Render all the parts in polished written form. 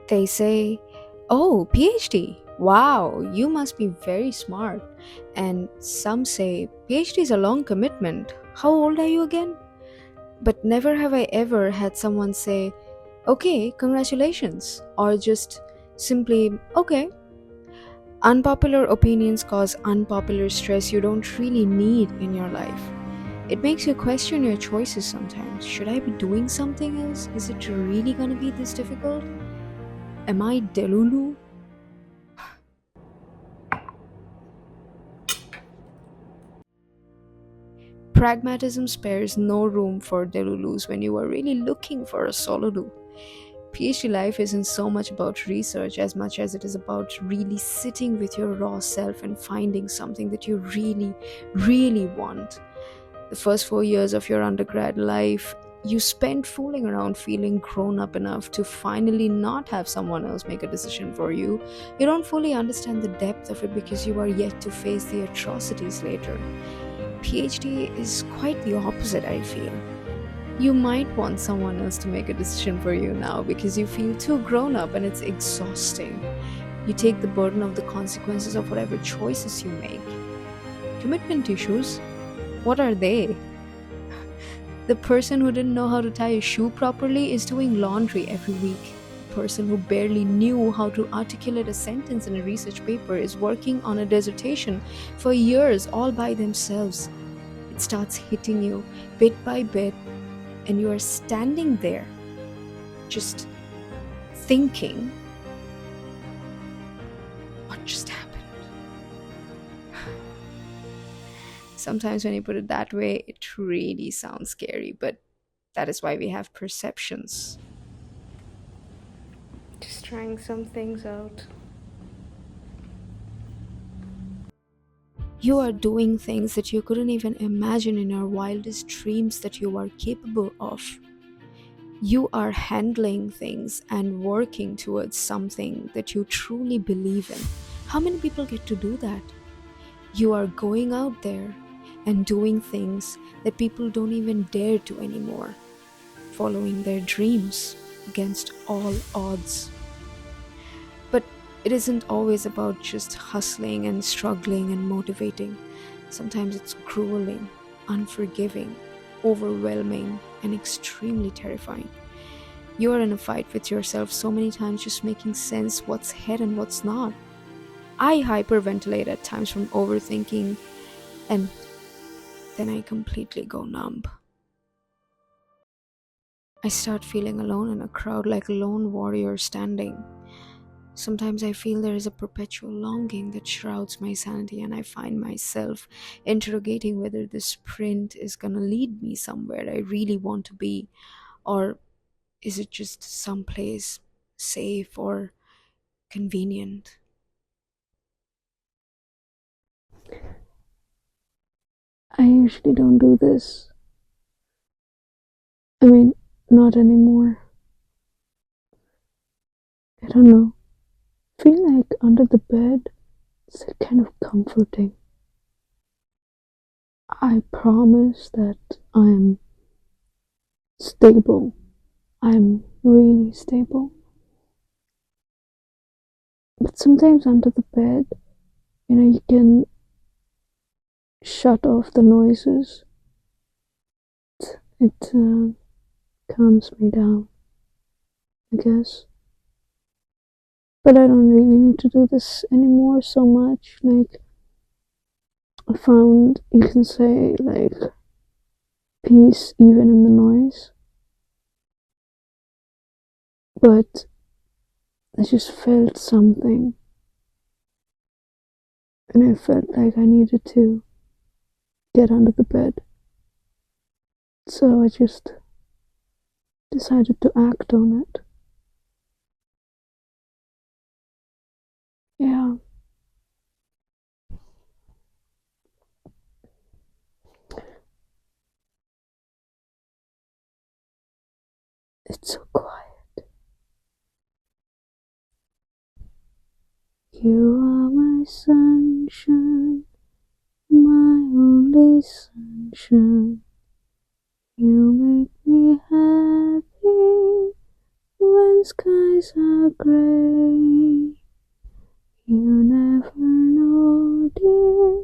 They say, "Oh, PhD. Wow, you must be very smart." And some say, "PhD is a long commitment. How old are you again?" But never have I ever had someone say, "Okay, congratulations," or just simply, "Okay." Unpopular opinions cause unpopular stress you don't really need in your life. It makes you question your choices sometimes. Should I be doing something else? Is it really gonna be this difficult? Am I Delulu? Pragmatism spares no room for Delulus when you are really looking for a Solulu. PhD life isn't so much about research as much as it is about really sitting with your raw self and finding something that you really, really want. The first 4 years of your undergrad life, you spend fooling around feeling grown up enough to finally not have someone else make a decision for you. You don't fully understand the depth of it because you are yet to face the atrocities later. PhD is quite the opposite, I feel. You might want someone else to make a decision for you now because you feel too grown up and it's exhausting. You take the burden of the consequences of whatever choices you make. Commitment issues? What are they? The person who didn't know how to tie a shoe properly is doing laundry every week. The person who barely knew how to articulate a sentence in a research paper is working on a dissertation for years all by themselves. It starts hitting you bit by bit, and you are standing there just thinking, what just happened? Sometimes, when you put it that way, it really sounds scary, but that is why we have perceptions. Just trying some things out. You are doing things that you couldn't even imagine in your wildest dreams that you are capable of. You are handling things and working towards something that you truly believe in. How many people get to do that? You are going out there and doing things that people don't even dare to anymore, following their dreams against all odds. But it isn't always about just hustling and struggling and motivating. Sometimes it's grueling, unforgiving, overwhelming, and extremely terrifying. You are in a fight with yourself so many times, just making sense what's head and what's not. I hyperventilate at times from overthinking, and then I completely go numb. I start feeling alone in a crowd like a lone warrior standing. Sometimes I feel there is a perpetual longing that shrouds my sanity, and I find myself interrogating whether this sprint is gonna lead me somewhere I really want to be, or is it just someplace safe or convenient? I usually don't do this. I mean, not anymore. I don't know. I feel like under the bed, it's kind of comforting. I promise that I'm stable. I'm really stable. But sometimes under the bed, you can shut off the noises. It calms me down, I guess. But I don't really need to do this anymore so much. Like, I found, you can say, like, peace even in the noise. But I just felt something, and I felt like I needed to get under the bed. So I just decided to act on it. Yeah, it's so quiet. You are my sunshine, my only sunshine. You make me happy when skies are gray. You never know, dear,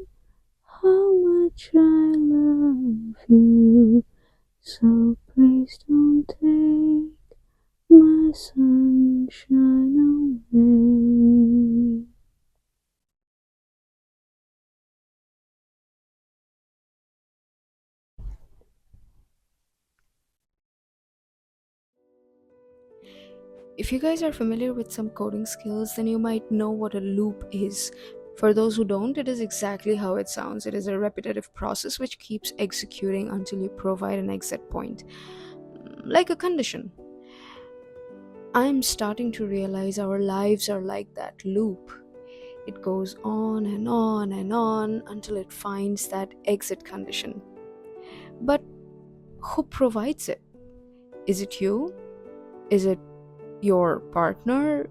how much I love you. So please don't take my sunshine away. If you guys are familiar with some coding skills, then you might know what a loop is. For those who don't, it is exactly how it sounds. It is a repetitive process which keeps executing until you provide an exit point, like a condition. I'm starting to realize our lives are like that loop. It goes on and on and on until it finds that exit condition. But who provides it? Is it you? Is it your partner?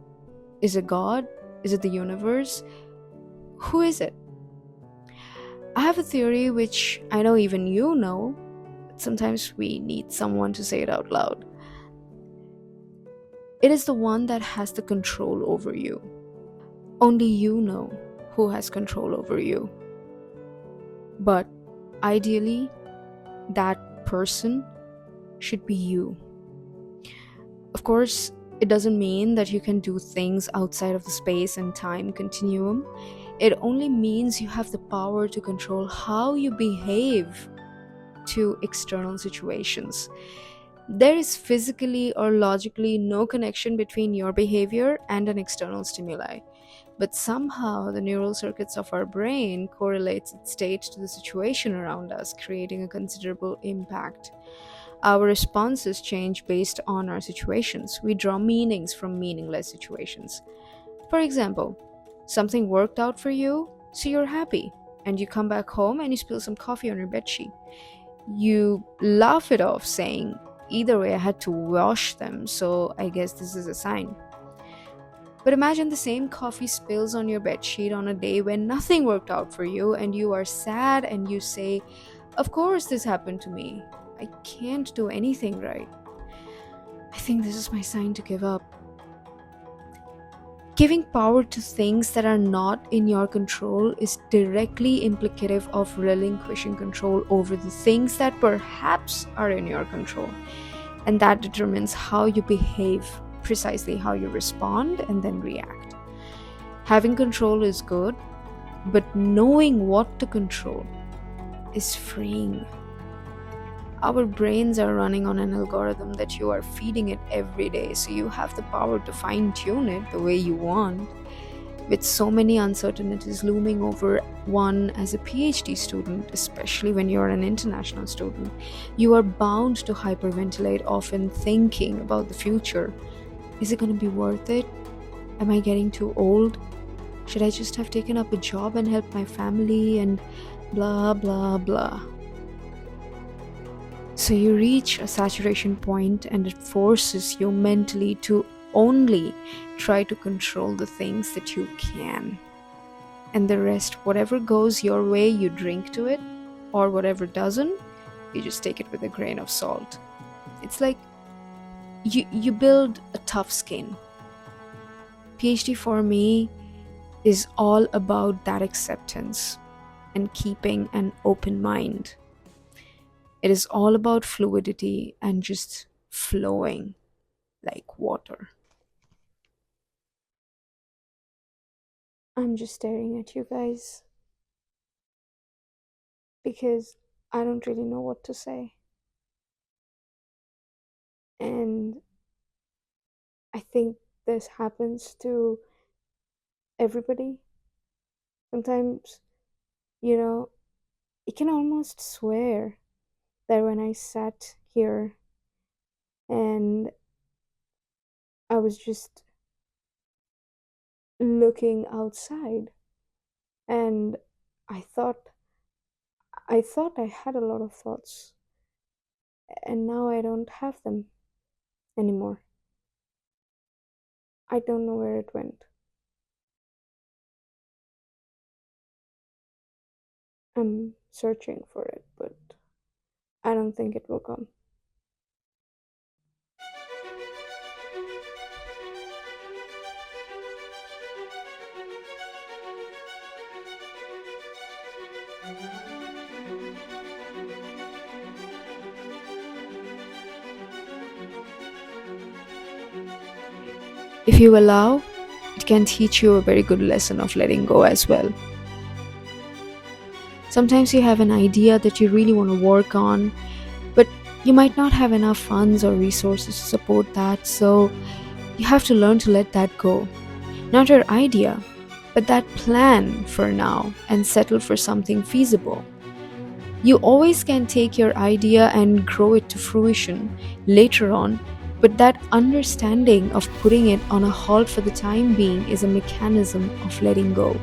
Is it God? Is it the universe? Who is it? I have a theory which I know even you know, but sometimes we need someone to say it out loud. It is the one that has the control over you. Only you know who has control over you. But ideally, that person should be you. Of course, it doesn't mean that you can do things outside of the space and time continuum. It only means you have the power to control how you behave to external situations. There is physically or logically no connection between your behavior and an external stimuli. But somehow the neural circuits of our brain correlates its state to the situation around us, creating a considerable impact. Our responses change based on our situations. We draw meanings from meaningless situations. For example, something worked out for you, so you're happy, and you come back home and you spill some coffee on your bedsheet. You laugh it off, saying, "Either way, I had to wash them, so I guess this is a sign." But imagine the same coffee spills on your bedsheet on a day when nothing worked out for you and you are sad and you say, "Of course, this happened to me. I can't do anything right. I think this is my sign to give up." Giving power to things that are not in your control is directly implicative of relinquishing control over the things that perhaps are in your control. And that determines how you behave, precisely how you respond and then react. Having control is good, but knowing what to control is freeing. Our brains are running on an algorithm that you are feeding it every day, so you have the power to fine tune it the way you want. With so many uncertainties looming over one as a PhD student, especially when you're an international student, you are bound to hyperventilate, often thinking about the future. Is it going to be worth it? Am I getting too old? Should I just have taken up a job and helped my family? And blah, blah, blah. So you reach a saturation point and it forces you mentally to only try to control the things that you can. And the rest, whatever goes your way, you drink to it, or whatever doesn't, you just take it with a grain of salt. It's like you build a tough skin. PhD for me is all about that acceptance and keeping an open mind. It is all about fluidity and just flowing like water. I'm just staring at you guys because I don't really know what to say. And I think this happens to everybody. Sometimes, you know, you can almost swear that when I sat here and I was just looking outside and I thought I had a lot of thoughts and now I don't have them anymore. I don't know where it went. I'm searching for it, but I don't think it will come. If you allow, it can teach you a very good lesson of letting go as well. Sometimes you have an idea that you really want to work on, but you might not have enough funds or resources to support that, so you have to learn to let that go. Not your idea, but that plan for now and settle for something feasible. You always can take your idea and grow it to fruition later on, but that understanding of putting it on a halt for the time being is a mechanism of letting go.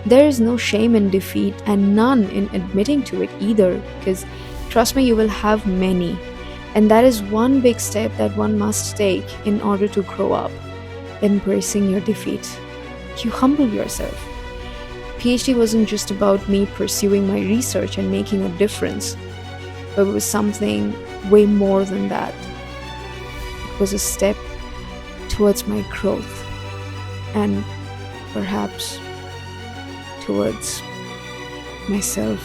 There is no shame in defeat and none in admitting to it either, because trust me, you will have many. And that is one big step that one must take in order to grow up, embracing your defeat. You humble yourself. PhD wasn't just about me pursuing my research and making a difference, but it was something way more than that. It was a step towards my growth and perhaps towards myself.